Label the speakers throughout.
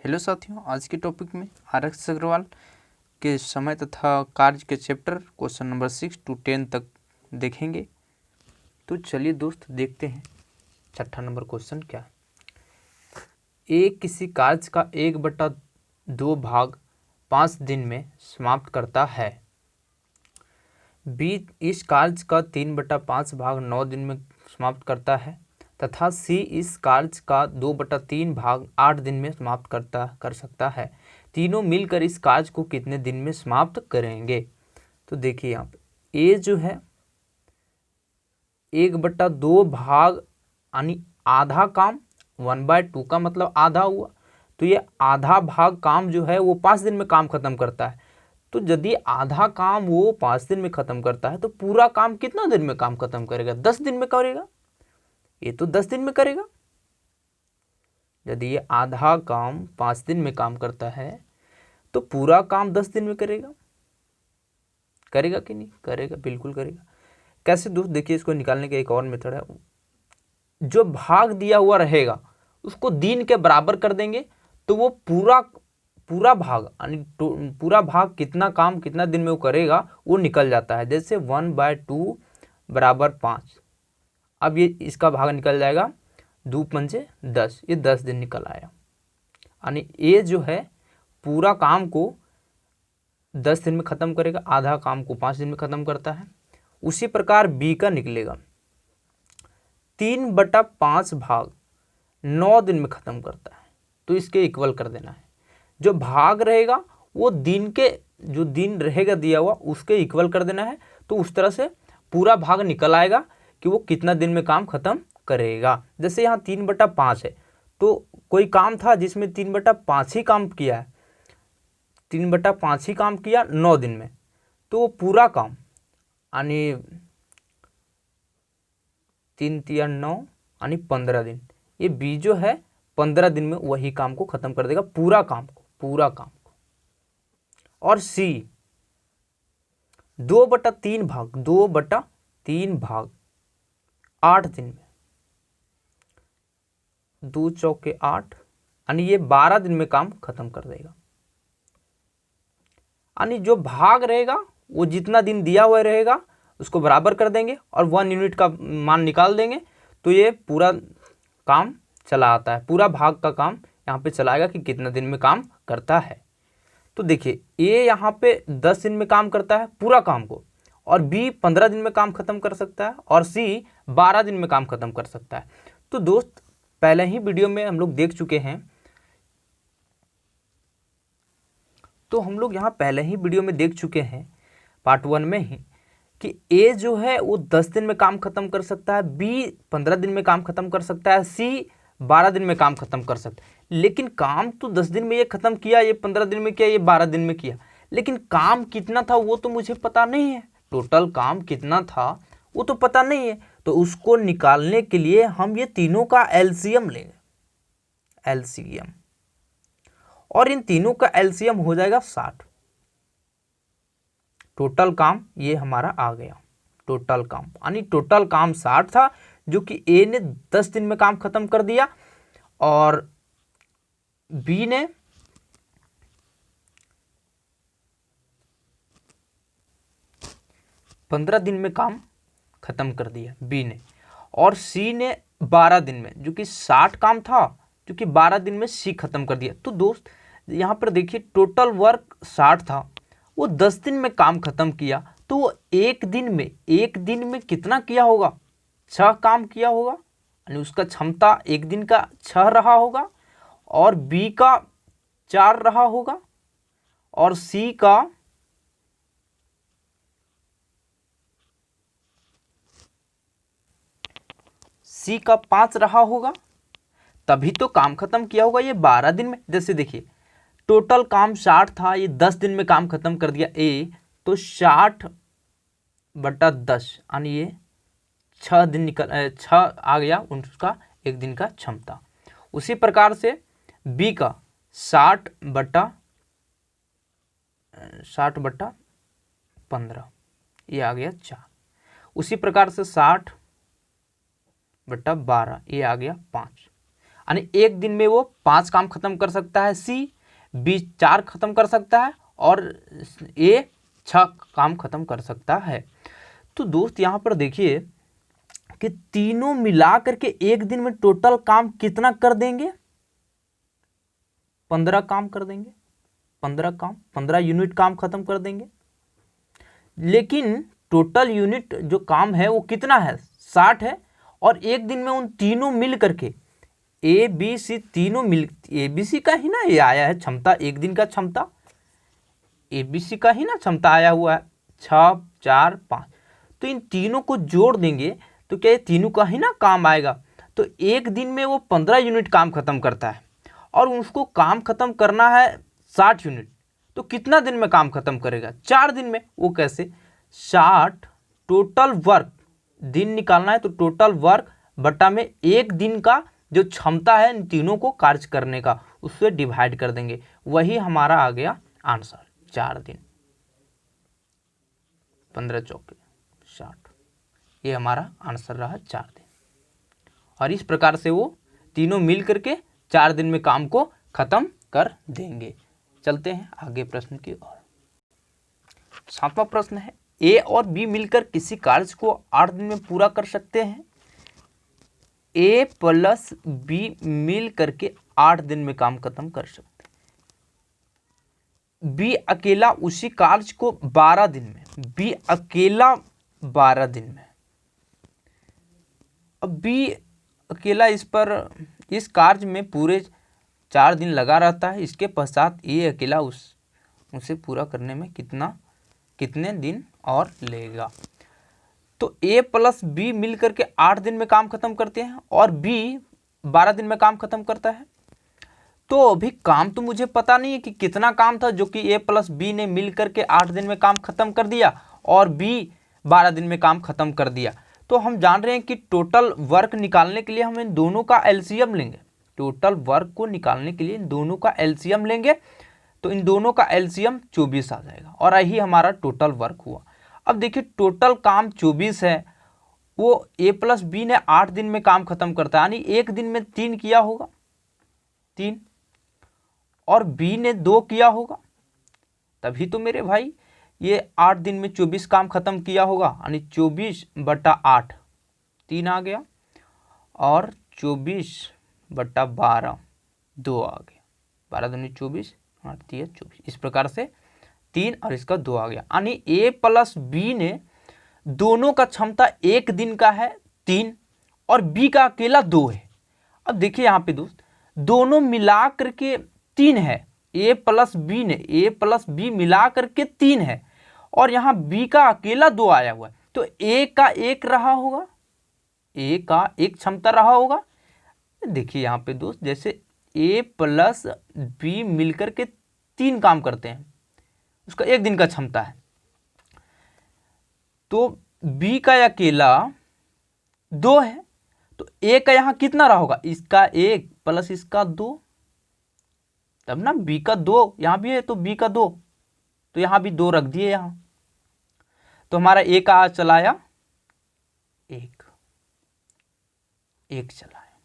Speaker 1: Hello साथियों, आज के टॉपिक में आरएस अग्रवाल के समय तथा कार्य के चैप्टर क्वेश्चन नंबर 6 to 10 तक देखेंगे। तो चलिए दोस्त देखते हैं छठा नंबर क्वेश्चन क्या है। ए किसी कार्य का 1/2 भाग 5 दिन में समाप्त करता है। बी इस कार्य का 3/5 भाग 9 दिन में समाप्त करता है तथा सी इस कार्य का 2/3 भाग 8 दिन में समाप्त कर सकता है। तीनों मिलकर इस कार्य को कितने दिन में समाप्त करेंगे? तो देखिए यहाँ पे ए जो है 1/2 भाग यानी आधा काम, 1/2 का मतलब आधा हुआ, तो ये आधा भाग काम जो है वो 5 दिन में काम खत्म करता है। तो यदि आधा काम वो 5 दिन में खत्म करता है तो पूरा काम कितना दिन में काम खत्म करेगा? 10 दिन में करेगा। ये तो 10 दिन में करेगा। यदि ये आधा काम 5 दिन में काम करता है तो पूरा काम 10 दिन में करेगा। करेगा कि नहीं? करेगा, बिल्कुल करेगा। कैसे दोस्त? देखिए, इसको निकालने का एक और मेथड है। जो भाग दिया हुआ रहेगा उसको दिन के बराबर कर देंगे तो वो पूरा भाग यानी पूरा भाग कितना काम कितना दिन में वो करेगा वो निकल जाता है। जैसे 1/2 = 5। अब ये इसका भाग निकल जाएगा 2 पंचे 10, ये 10 दिन निकल आया। यानी ए जो है पूरा काम को 10 दिन में ख़त्म करेगा, आधा काम को 5 दिन में ख़त्म करता है। उसी प्रकार बी का निकलेगा 3/5 भाग 9 दिन में ख़त्म करता है, तो इसके इक्वल कर देना है। जो भाग रहेगा वो जो दिन रहेगा दिया हुआ उसके इक्वल कर देना है। तो उस तरह से पूरा भाग निकल आएगा कि वो कितना दिन में काम खत्म करेगा। जैसे यहाँ 3/5 है तो कोई काम था जिसमें 3/5 ही काम किया है, 3/5 ही काम किया 9 दिन में, तो वो पूरा काम यानी 3 × 9 यानी 15 दिन। ये बी जो है 15 दिन में वही काम को खत्म कर देगा, पूरा काम को। और सी 2/3 भाग 8 दिन में, 2 चौके 8 यानी ये 12 दिन में काम खत्म कर देगा। यानी जो भाग रहेगा वो जितना दिन दिया हुआ रहेगा उसको बराबर कर देंगे और 1 यूनिट का मान निकाल देंगे तो ये पूरा काम चला आता है। पूरा भाग का काम यहाँ पे चलाएगा कि कितना दिन में काम करता है। तो देखिए ए यहाँ पे 10 दिन में काम करता है पूरा काम को, और बी 15 दिन में काम खत्म कर सकता है, और सी 12 दिन में काम खत्म कर सकता है। तो दोस्त पहले ही वीडियो में हम लोग देख चुके हैं, पार्ट 1 में ही, कि ए जो है वो 10 दिन में काम खत्म कर सकता है, बी 15 दिन में काम खत्म कर सकता है, सी 12 दिन में काम खत्म कर सकता है। लेकिन काम तो 10 दिन में ये खत्म किया, ये 15 दिन में किया, ये 12 दिन में किया, लेकिन काम कितना था वो तो मुझे पता नहीं है। टोटल काम कितना था वो तो पता नहीं है। तो उसको निकालने के लिए हम ये तीनों का एलसीएम लेंगे, एलसीएम, और इन तीनों का एलसीएम हो जाएगा 60। टोटल काम ये हमारा आ गया, टोटल काम यानी टोटल काम 60 था, जो कि ए ने 10 दिन में काम खत्म कर दिया और बी ने 15 दिन में काम खत्म कर दिया बी ने, और सी ने 12 दिन में, जो कि 60 काम था, जो कि 12 दिन में सी खत्म कर दिया। तो दोस्त यहाँ पर देखिए टोटल वर्क 60 था, वो 10 दिन में काम खत्म किया, तो वो एक दिन में कितना किया होगा? 6 काम किया होगा, यानी उसका क्षमता एक दिन का 6 रहा होगा, और बी का 4 रहा होगा, और सी का 5 रहा होगा, तभी तो काम खत्म किया होगा ये 12 दिन में। जैसे देखिए टोटल काम 60 था, ये 10 दिन में काम खत्म कर दिया ए, तो 60/10 यानी ये 6 आ गया उसका एक दिन का क्षमता। उसी प्रकार से बी का 60/15 ये आ गया 4। उसी प्रकार से 60/12 ये आ गया 5। यानी एक दिन में वो 5 काम खत्म कर सकता है, सी बी 4 खत्म कर सकता है और ए 6 काम खत्म कर सकता है। तो दोस्त यहाँ पर देखिए कि तीनों मिला करके एक दिन में टोटल काम कितना कर देंगे, 15 काम कर देंगे, 15 यूनिट काम खत्म कर देंगे। लेकिन टोटल यूनिट जो काम है वो कितना है, 60 है, और एक दिन में उन तीनों मिल करके ए बी सी तीनों मिल, ए बी सी का ही ना ये आया है क्षमता, एक दिन का क्षमता ए बी सी का ही ना क्षमता आया हुआ है, 6 4 5। तो इन तीनों को जोड़ देंगे तो क्या ये तीनों का ही ना काम आएगा। तो एक दिन में वो 15 यूनिट काम खत्म करता है और उसको काम खत्म करना है 60 यूनिट। तो कितना दिन में काम खत्म करेगा, 4 दिन में। वो कैसे, 60 टोटल वर्क, दिन निकालना है तो टोटल वर्क बटा में एक दिन का जो क्षमता है इन तीनों को कार्य करने का, उससे डिवाइड कर देंगे। वही हमारा आ गया आंसर, 4 दिन, 15 चौके 60, ये हमारा आंसर रहा 4 दिन। और इस प्रकार से वो तीनों मिल करके 4 दिन में काम को खत्म कर देंगे। चलते हैं आगे प्रश्न की ओर। 7वां प्रश्न है, ए और बी मिलकर किसी कार्य को 8 दिन में पूरा कर सकते हैं। ए प्लस बी मिल करके 8 दिन में काम खत्म कर सकते हैं। बी अकेला उसी कार्य को 12 दिन में, बी अकेला 12 दिन में। अब बी अकेला इस कार्य में पूरे 4 दिन लगा रहता है। इसके पश्चात ए अकेला उसे पूरा करने में कितने दिन और लेगा। तो ए प्लस बी मिलकर के 8 दिन में काम खत्म करते हैं और बी 12 दिन में काम खत्म करता है। तो अभी काम तो मुझे पता नहीं है कि कितना काम था जो कि ए प्लस बी ने मिलकर के 8 दिन में काम खत्म कर दिया और बी 12 दिन में काम खत्म कर दिया। तो हम जान रहे हैं कि टोटल वर्क निकालने के लिए हम इन दोनों का एलसीएम लेंगे। टोटल वर्क को निकालने के लिए इन दोनों का एलसीएम लेंगे, तो इन दोनों का एलसीएम 24 आ जाएगा और यही हमारा टोटल वर्क हुआ। अब देखिए टोटल काम 24 है, वो ए प्लस बी ने 8 दिन में काम खत्म करता है, यानी एक दिन में 3 किया होगा, 3, और बी ने 2 किया होगा, तभी तो मेरे भाई ये 8 दिन में 24 काम खत्म किया होगा, यानी 24/8 3 आ गया और 24/12 2 आ गया, 12 दूनी 24 8 3 24, इस प्रकार से 3 और इसका 2 आ गया। यानी ए प्लस बी ने दोनों का क्षमता एक दिन का है 3 और बी का अकेला 2 है। अब देखिए यहाँ पे दोस्त दोनों मिला करके 3 है, ए प्लस बी मिला करके 3 है और यहाँ बी का अकेला 2 आया हुआ है। तो ए का 1 रहा होगा, ए का 1 क्षमता रहा होगा। देखिए यहाँ पे दोस्त जैसे ए प्लस बी मिलकर के 3 काम करते हैं, उसका एक दिन का क्षमता है, तो बी का अकेला 2 है, तो ए का यहां कितना रहा होगा, इसका 1 प्लस इसका 2, तब ना बी का 2 यहां भी है तो बी का 2, तो यहां भी 2 रख दिए यहां, तो हमारा ए का चलाया 1 चलाया,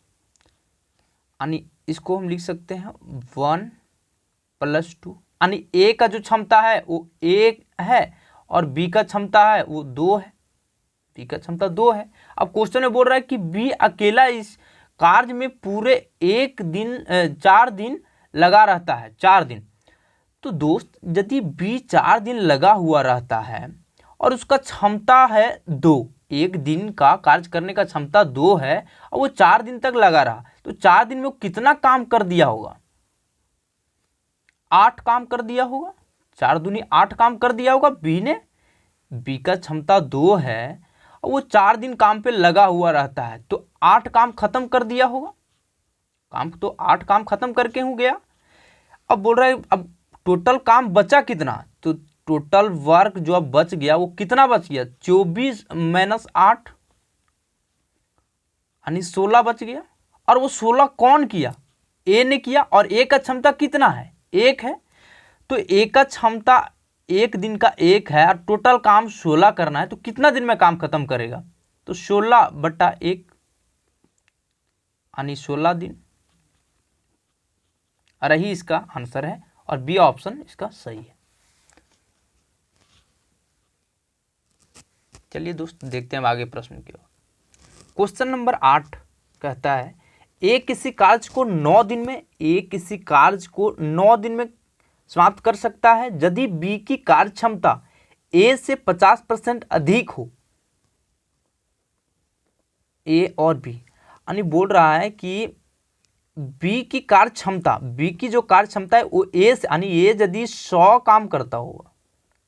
Speaker 1: यानी इसको हम लिख सकते हैं 1 + 2, यानी ए का जो क्षमता है वो 1 है और बी का क्षमता है वो 2 है, बी का क्षमता 2 है। अब क्वेश्चन में बोल रहा है कि बी अकेला इस कार्य में पूरे 4 दिन लगा रहता है, 4 दिन। तो दोस्त यदि बी 4 दिन लगा हुआ रहता है और उसका क्षमता है 2, एक दिन का कार्य करने का क्षमता 2 है और वो 4 दिन तक लगा रहा, तो 4 दिन में वो कितना काम कर दिया होगा, 8 काम कर दिया होगा, 4 दूनी 8 काम कर दिया होगा बी ने। बी का क्षमता 2 है और वो 4 दिन काम पे लगा हुआ रहता है, तो 8 काम खत्म कर दिया होगा, काम तो 8 काम खत्म करके हो गया। अब बोल रहा है अब टोटल काम बचा कितना, तो टोटल वर्क जो अब बच गया वो कितना बच गया, 24 - 8 यानी 16 बच गया। और वो 16 कौन किया, ए ने किया, और ए का क्षमता कितना है, 1 है, तो ए का क्षमता एक दिन का 1 है और टोटल काम 16 करना है, तो कितना दिन में काम खत्म करेगा, तो 16/1 यानी 16 दिन। और यही इसका आंसर है और बी ऑप्शन इसका सही है। चलिए दोस्त देखते हैं आगे प्रश्न की ओर। क्वेश्चन नंबर 8 कहता है ए किसी कार्य को 9 दिन में समाप्त कर सकता है यदि बी की कार्य क्षमता ए से 50% अधिक हो। ए और बी यानी बोल रहा है कि बी की कार्य क्षमता, बी की जो कार्य क्षमता है वो ए से, यानी ए यदि 100 काम करता होगा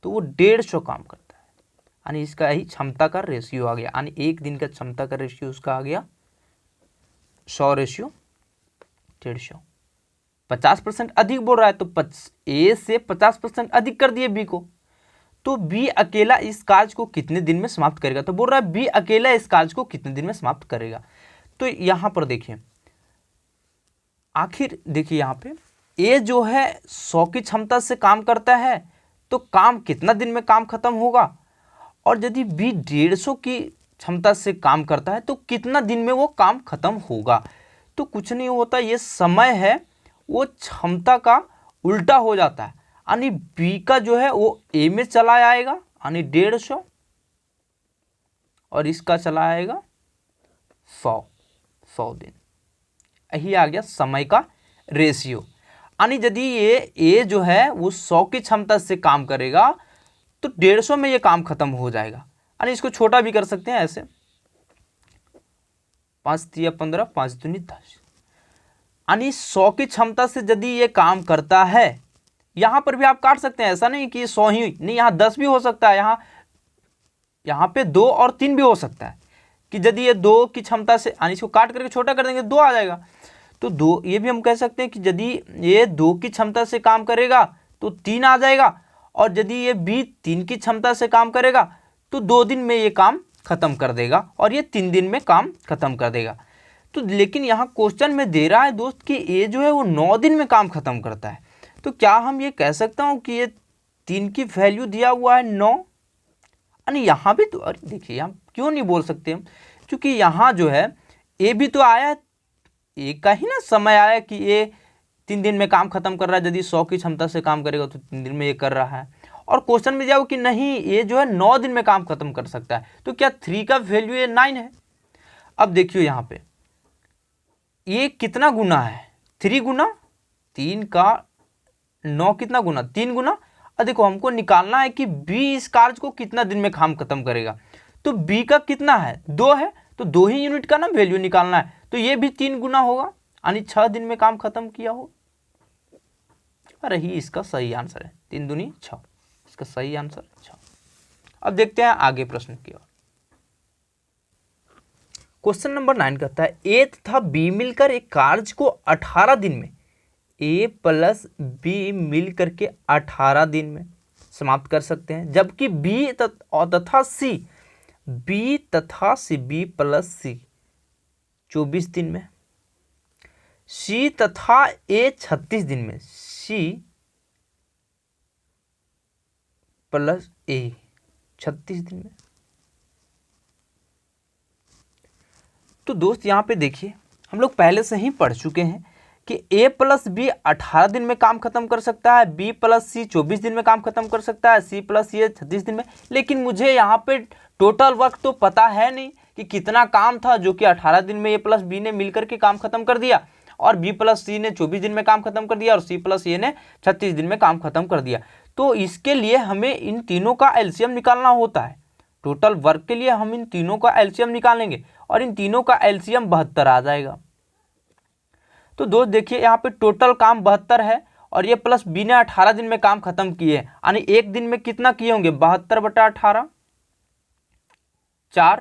Speaker 1: तो वो 150 काम करता है, यानी इसका ही क्षमता का रेशियो आ गया, यानी एक दिन का क्षमता का रेशियो उसका आ गया 100:150। 50% अधिक बोल रहा है तो ए से 50% अधिक कर दिए बी को, तो बी अकेला इस कार्य को कितने दिन में समाप्त करेगा। तो बोल रहा है बी अकेला इस कार्य को कितने दिन में समाप्त करेगा। तो यहां पर देखिए, आखिर देखिए यहां पे ए जो है 100 की क्षमता से काम करता है तो काम कितना दिन में काम खत्म होगा, और यदि बी 150 की क्षमता से काम करता है तो कितना दिन में वो काम खत्म होगा। तो कुछ नहीं होता, ये समय है वो क्षमता का उल्टा हो जाता है, यानी बी का जो है वो ए में चला आएगा यानी 150 और इसका चला आएगा 100 दिन। यही आ गया समय का रेशियो, यानी यदि ये ए जो है वो 100 की क्षमता से काम करेगा तो 150 में ये काम खत्म हो जाएगा, यानी इसको छोटा भी कर सकते हैं ऐसे 5×3=15 5×2=10, यानी 100 की क्षमता से यदि ये काम करता है, यहां पर भी आप काट सकते हैं, ऐसा नहीं कि 100 ही नहीं, यहाँ 10 भी हो सकता है, यहाँ पे 2 और 3 भी हो सकता है कि यदि ये 2 की क्षमता से, यानी इसको काट करके छोटा कर देंगे 2 आ जाएगा, तो 2 ये भी हम कह सकते हैं कि यदि ये 2 की क्षमता से काम करेगा तो 3 आ जाएगा, और यदि ये बी 3 की क्षमता से काम करेगा तो 2 दिन में ये काम खत्म कर देगा और ये 3 दिन में काम खत्म कर देगा। तो लेकिन यहाँ क्वेश्चन में दे रहा है दोस्त कि ए जो है वो 9 दिन में काम खत्म करता है, तो क्या हम ये कह सकता हूँ कि ये 3 की वैल्यू दिया हुआ है 9, यानी यहाँ भी तो, अरे देखिए हम क्यों नहीं बोल सकते हम, क्योंकि यहाँ जो है ए भी तो आया, ए का ही ना समय आया कि ये 3 दिन में काम खत्म कर रहा है, यदि 100 की क्षमता से काम करेगा तो 3 दिन में ये कर रहा है, और क्वेश्चन में जाओ कि नहीं ये जो है 9 दिन में काम खत्म कर सकता है, तो क्या 3 का वैल्यू ये 9 है। अब देखियो यहाँ पे ये कितना गुना है, 3 गुना 3 का 9 कितना गुना 3 गुना, और देखो हमको निकालना है कि बी इस कार्य को कितना दिन में काम खत्म करेगा, तो बी का कितना है 2 है, तो 2 ही यूनिट का ना वैल्यू निकालना है, तो ये भी 3 गुना होगा यानी 6 दिन में काम खत्म किया हो, और यही इसका सही आंसर है, 3 दूनी 6, इसका सही आंसर 6। अब देखते हैं आगे प्रश्न की ओर। क्वेश्चन नंबर 9 कहता है ए तथा बी मिलकर एक कार्य को 18 दिन में, ए प्लस बी मिल करके 18 दिन में समाप्त कर सकते हैं, जबकि बी तथा सी, बी प्लस सी 24 दिन में, सी तथा ए 36 दिन में, सी प्लस ए 36 दिन में। तो दोस्त यहाँ पे देखिए हम लोग पहले से ही पढ़ चुके हैं कि a प्लस बी 18 दिन में काम खत्म कर सकता है, b प्लस सी 24 दिन में काम खत्म कर सकता है, c प्लस ये 36 दिन में, लेकिन मुझे यहाँ पे टोटल वक्त तो पता है नहीं कि कितना काम था जो कि 18 दिन में a प्लस बी ने मिलकर के काम खत्म कर दिया, और b प्लस सी ने 24 दिन में काम खत्म कर दिया, और c प्लस ए ने 36 दिन में काम खत्म कर दिया। तो इसके लिए हमें इन तीनों का एलसीएम निकालना होता है, टोटल वर्क के लिए हम इन तीनों का एलसीएम निकालेंगे और इन तीनों का एलसीएम 72 आ जाएगा। तो दोस्त देखिए यहाँ पे टोटल काम 72 है, और ये प्लस बी ने 18 दिन में काम खत्म किए, यानी एक दिन में कितना किए होंगे 72/18 4,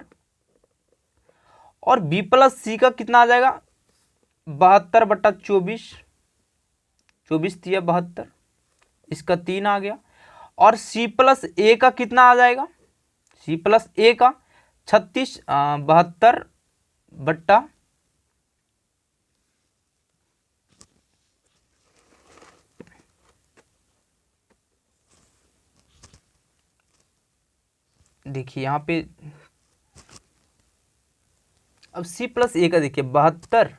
Speaker 1: और बी प्लस सी का कितना आ जाएगा 72/24, 24×3=72, इसका 3 आ गया, और सी प्लस ए का कितना आ जाएगा, सी प्लस ए का 36 72 देखिए यहाँ पे अब सी प्लस ए का देखिए 72/36,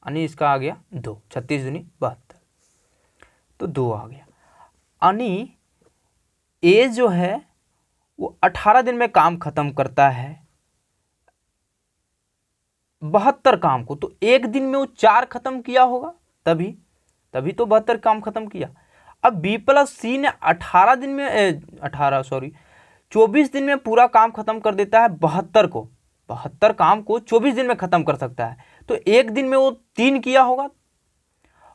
Speaker 1: यानी इसका आ गया 2, 36 दूनी 72, तो 2 आ गया। यानी ए जो है वो 18 दिन में काम खत्म करता है 72 काम को, तो एक दिन में वो 4 खत्म किया होगा, तभी तो 72 काम खत्म किया। अब बी प्लस सी ने 24 दिन में पूरा काम खत्म कर देता है 72 काम को 24 दिन में खत्म कर सकता है, तो एक दिन में वो 3 किया होगा।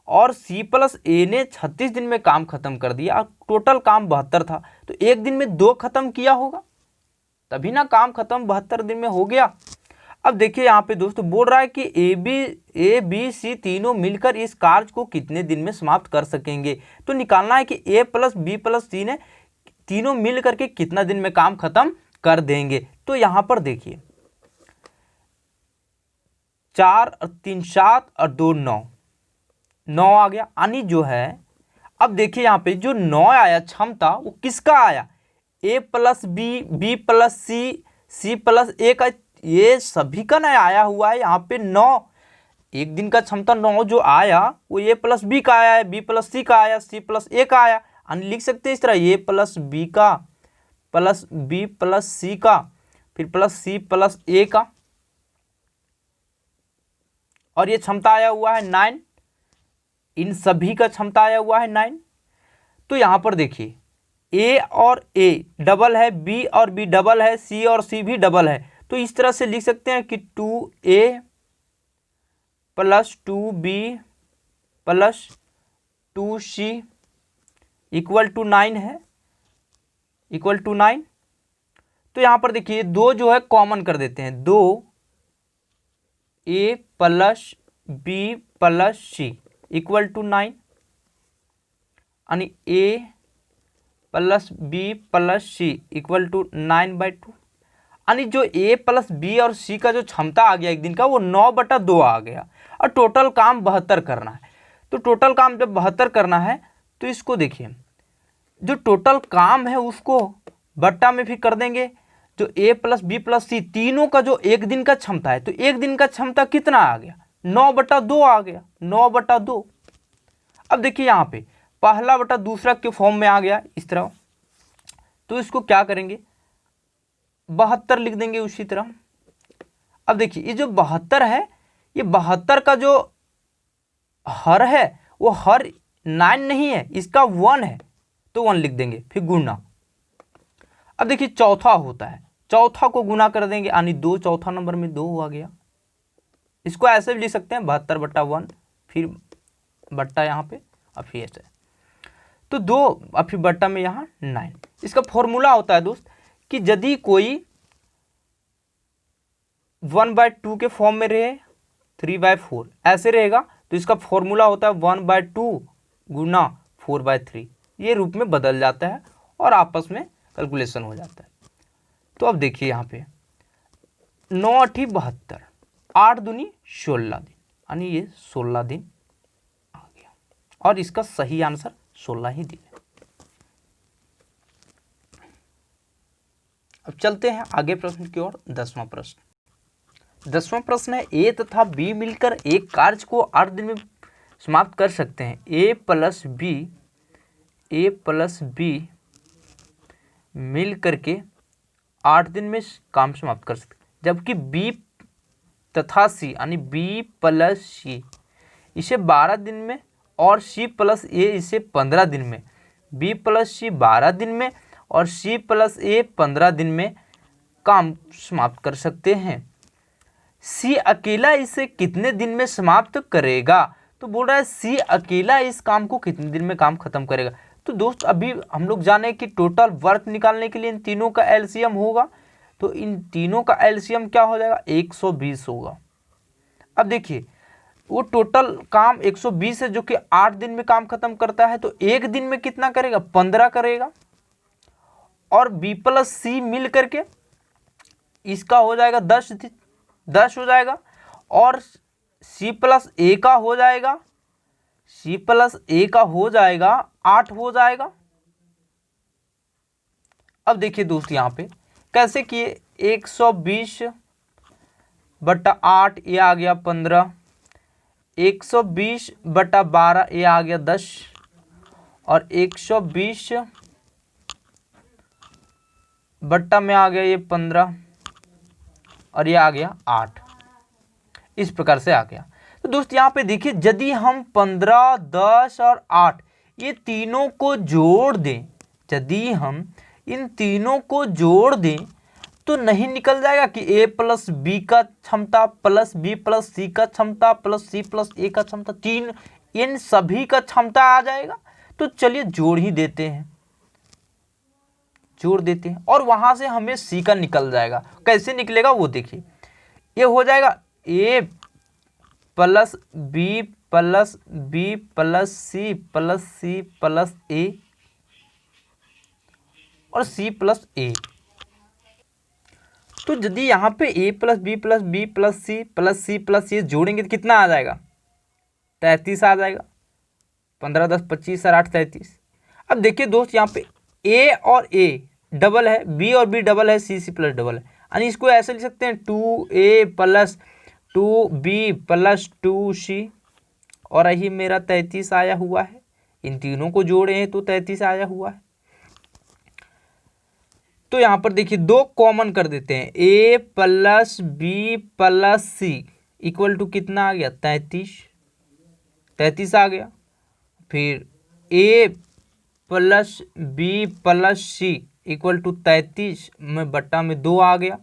Speaker 1: और सी प्लस ए ने 36 दिन में काम खत्म कर दिया और टोटल काम 72 था, तो एक दिन में 2 खत्म किया होगा, तभी ना काम खत्म 72 दिन में हो गया। अब देखिए यहाँ पे दोस्तों बोल रहा है कि ए बी सी तीनों मिलकर इस कार्य को कितने दिन में समाप्त कर सकेंगे, तो निकालना है कि ए प्लस बी प्लस सी ने तीनों मिल करके कितना दिन में काम खत्म कर देंगे। तो यहाँ पर देखिए 4 और 3 7 और 2 9 आ गया। यानी जो है अब देखिए यहाँ पे जो 9 आया क्षमता वो किसका आया, A plus B plus C plus A का, ये सभी का नया आया हुआ है। यहाँ पे 9 एक दिन का क्षमता 9 जो आया वो ए प्लस बी का आया है, बी प्लस सी का आया, सी प्लस ए का आया। यानी लिख सकते हैं इस तरह ए प्लस बी का प्लस बी प्लस सी का फिर प्लस सी प्लस ए का, और ये क्षमता आया हुआ है 9, इन सभी का क्षमता आया हुआ है 9। तो यहाँ पर देखिए ए और ए डबल है, बी और बी डबल है, सी और सी भी डबल है, तो इस तरह से लिख सकते हैं कि 2a plus 2b plus 2c equal to 9 है, इक्वल टू 9। तो यहाँ पर देखिए 2 जो है कॉमन कर देते हैं, 2a plus b plus c equal to 9, यानी a plus B plus C equal to 9/2। यानी जो ए प्लस बी और सी का जो क्षमता आ गया एक दिन का वो 9/2 आ गया, और टोटल काम 72 करना है। तो टोटल काम जब 72 करना है तो इसको देखिए जो टोटल काम है उसको बट्टा में भी कर देंगे, जो ए प्लस बी प्लस सी तीनों का जो एक दिन का क्षमता है, तो एक दिन का क्षमता कितना आ गया 9/2 आ गया, 9/2। अब देखिए यहाँ पे पहला बटा दूसरा के फॉर्म में आ गया इस तरह, तो इसको क्या करेंगे 72 लिख देंगे उसी तरह। अब देखिए ये जो 72 है, ये 72 का जो हर है वो हर 9 नहीं है, इसका 1 है, तो 1 लिख देंगे, फिर गुना। अब देखिए चौथा होता है, चौथा को गुना कर देंगे, यानी 2 चौथा नंबर में 2 आ गया। इसको ऐसे भी लिख सकते हैं 72/1 फिर बट्टा यहाँ पे और फिर ऐसे, तो 2 और फिर बट्टा में यहाँ 9। इसका फॉर्मूला होता है दोस्त कि यदि कोई 1/2 के फॉर्म में रहे 3/4 ऐसे रहेगा, तो इसका फॉर्मूला होता है 1/2 गुना 4/3, ये रूप में बदल जाता है और आपस में कैलकुलेशन हो जाता है। तो अब देखिए यहाँ पे 9 × 8 = 72, 8 दूनी 16 दिन, यानी ये 16 दिन आ गया, और इसका सही आंसर 16 ही दिन है। अब चलते हैं आगे प्रश्न की ओर। 10वां प्रश्न, 10वां प्रश्न है ए तथा बी मिलकर एक कार्य को 8 दिन में समाप्त कर सकते हैं। ए प्लस बी मिल करके 8 दिन में काम समाप्त कर सकते हैं, जबकि बी तथा सी यानी बी प्लस सी इसे 12 दिन में और सी प्लस ए इसे 15 दिन में, बी प्लस सी 12 दिन में और सी प्लस ए 15 दिन में काम समाप्त कर सकते हैं। सी अकेला इसे कितने दिन में समाप्त करेगा, तो बोल रहा है सी अकेला इस काम को कितने दिन में काम खत्म करेगा। तो दोस्त अभी हम लोग जाने कि टोटल वर्क निकालने के लिए इन तीनों का एलसीएम होगा, तो इन तीनों का एलसीएम क्या हो जाएगा 120 होगा। अब देखिए वो टोटल काम 120 है जो कि 8 दिन में काम खत्म करता है, तो एक दिन में कितना करेगा 15 करेगा, और बी प्लस सी मिल करके इसका हो जाएगा 10 हो जाएगा, और सी प्लस ए का हो जाएगा 8 हो जाएगा। अब देखिए दोस्त यहाँ पे कैसे किए, 120/8 ये आ गया 15, 120/12 ये आ गया 10 और 120 बट्टा में आ गया ये 15 और ये आ गया 8। इस प्रकार से आ गया। तो दोस्त यहाँ पे देखिए, यदि हम 15, 10 और 8 ये तीनों को जोड़ दें, यदि हम इन तीनों को जोड़ दें तो नहीं निकल जाएगा कि a प्लस बी का क्षमता प्लस बी प्लस सी का क्षमता प्लस सी प्लस ए का क्षमता, तीन इन सभी का क्षमता आ जाएगा। तो चलिए जोड़ ही देते हैं, जोड़ देते हैं और वहां से हमें सी का निकल जाएगा। कैसे निकलेगा वो देखिए, ये हो जाएगा a plus B plus B plus C plus A और सी प्लस ए। तो यदि यहाँ पे a plus B plus B plus C plus A जोड़ेंगे तो कितना आ जाएगा? 33 आ जाएगा। 15, 10, 25 और 8 33। अब देखिए दोस्त, यहाँ पे a और a डबल है, b और b डबल है, c प्लस डबल है, यानी इसको ऐसे लिख सकते हैं 2a plus 2b plus 2c और यही मेरा 33 आया हुआ है। इन तीनों को जोड़े हैं तो 33 आया हुआ है। तो यहाँ पर देखिए दो कॉमन कर देते हैं, a plus B plus C equal to कितना आ गया? 33 आ गया। फिर a plus B plus C equal to 33 में बट्टा में 2 आ गया।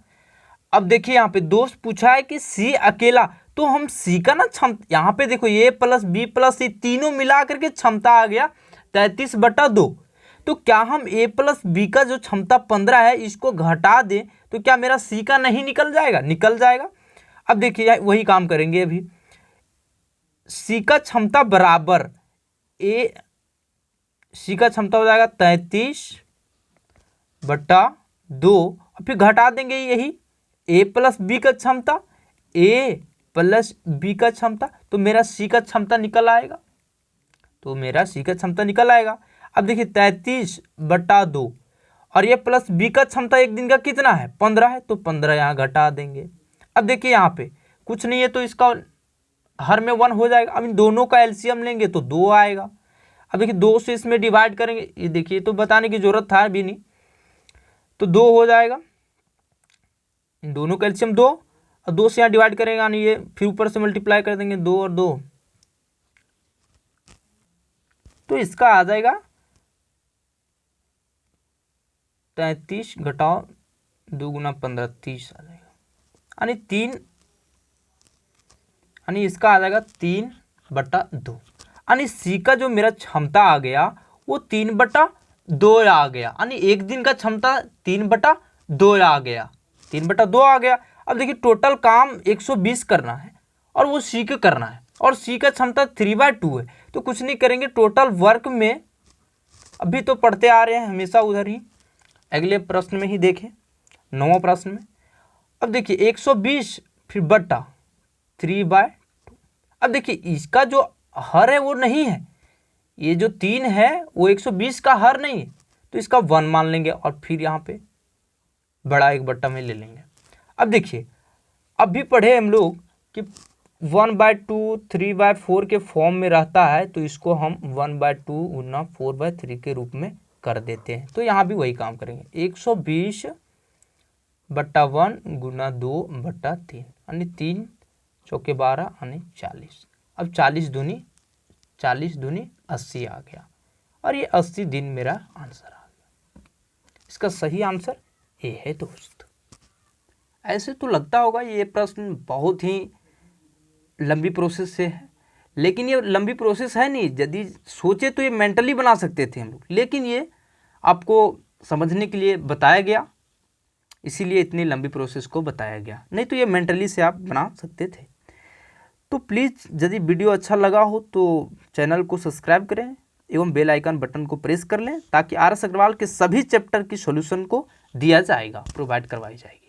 Speaker 1: अब देखिए यहाँ पे दोस्त पूछा है कि c अकेला, तो हम c का ना क्षमता, यहाँ पे देखो a प्लस बी प्लस सी तीनों मिला करके क्षमता आ गया 33/2। तो क्या हम a प्लस बी का जो क्षमता 15 है इसको घटा दें तो क्या मेरा c का नहीं निकल जाएगा? निकल जाएगा। अब देखिए वही काम करेंगे, अभी c का क्षमता बराबर c का क्षमता हो जाएगा 33/2 और फिर घटा देंगे यही a प्लस बी का क्षमता, a प्लस बी का क्षमता, तो मेरा c का क्षमता निकल आएगा। अब देखिए 33/2 और ये प्लस बी का क्षमता एक दिन का कितना है? 15 है, तो 15 यहाँ घटा देंगे। अब देखिए यहाँ पे कुछ नहीं है तो इसका हर में 1 हो जाएगा। अब इन दोनों का एलसीएम लेंगे तो 2 आएगा। अब देखिए 2 से इसमें डिवाइड करेंगे, ये देखिए तो बताने की जरूरत था भी नहीं, तो 2 हो जाएगा। इन दोनों का एलसीएम 2 और 2 से यहाँ डिवाइड करेंगे, यानी ये फिर ऊपर से मल्टीप्लाई कर देंगे 2 और 2, तो इसका आ जाएगा 33 घटाओ 2 गुना 15 30 आ जाएगा, यानी 3, यानी इसका आ जाएगा 3/2। यानी सी का जो मेरा क्षमता आ गया वो 3/2 आ गया, यानी एक दिन का क्षमता 3/2 आ गया, 3/2 आ गया। अब देखिए टोटल काम 120 करना है और वो सी का करना है और सी का क्षमता 3/2 है, तो कुछ नहीं करेंगे, टोटल वर्क में अभी तो पढ़ते आ रहे हैं हमेशा उधर ही, अगले प्रश्न में ही देखें 9वां प्रश्न में। अब देखिए 120 फिर बट्टा 3/2। अब देखिए इसका जो हर है वो नहीं है, ये जो 3 है वो 120 का हर नहीं है, तो इसका 1 मान लेंगे और फिर यहाँ पे बड़ा 1/2 में ले लेंगे। अब देखिए अभी पढ़े हम लोग कि 1/2 3/4 के फॉर्म में रहता है, तो इसको हम 1/2 गुना 4/3 के रूप में कर देते हैं। तो यहाँ भी वही काम करेंगे, 120/1 गुना 2/3, यानी 3 चौके 12 यानी 40। अब 40 दूनी 80 आ गया और ये 80 दिन मेरा आंसर आ गया। इसका सही आंसर ए है दोस्त। ऐसे तो लगता होगा ये प्रश्न बहुत ही लंबी प्रोसेस से है, लेकिन ये लंबी प्रोसेस है नहीं, यदि सोचे तो ये मेंटली बना सकते थे हम लोग, लेकिन ये आपको समझने के लिए बताया गया, इसीलिए इतनी लंबी प्रोसेस को बताया गया, नहीं तो ये मेंटली से आप बना सकते थे। तो प्लीज़ यदि वीडियो अच्छा लगा हो तो चैनल को सब्सक्राइब करें एवं बेल आइकन बटन को प्रेस कर लें, ताकि RS अग्रवाल के सभी चैप्टर की सॉल्यूशन को दिया जाएगा, प्रोवाइड करवाई जाएगी।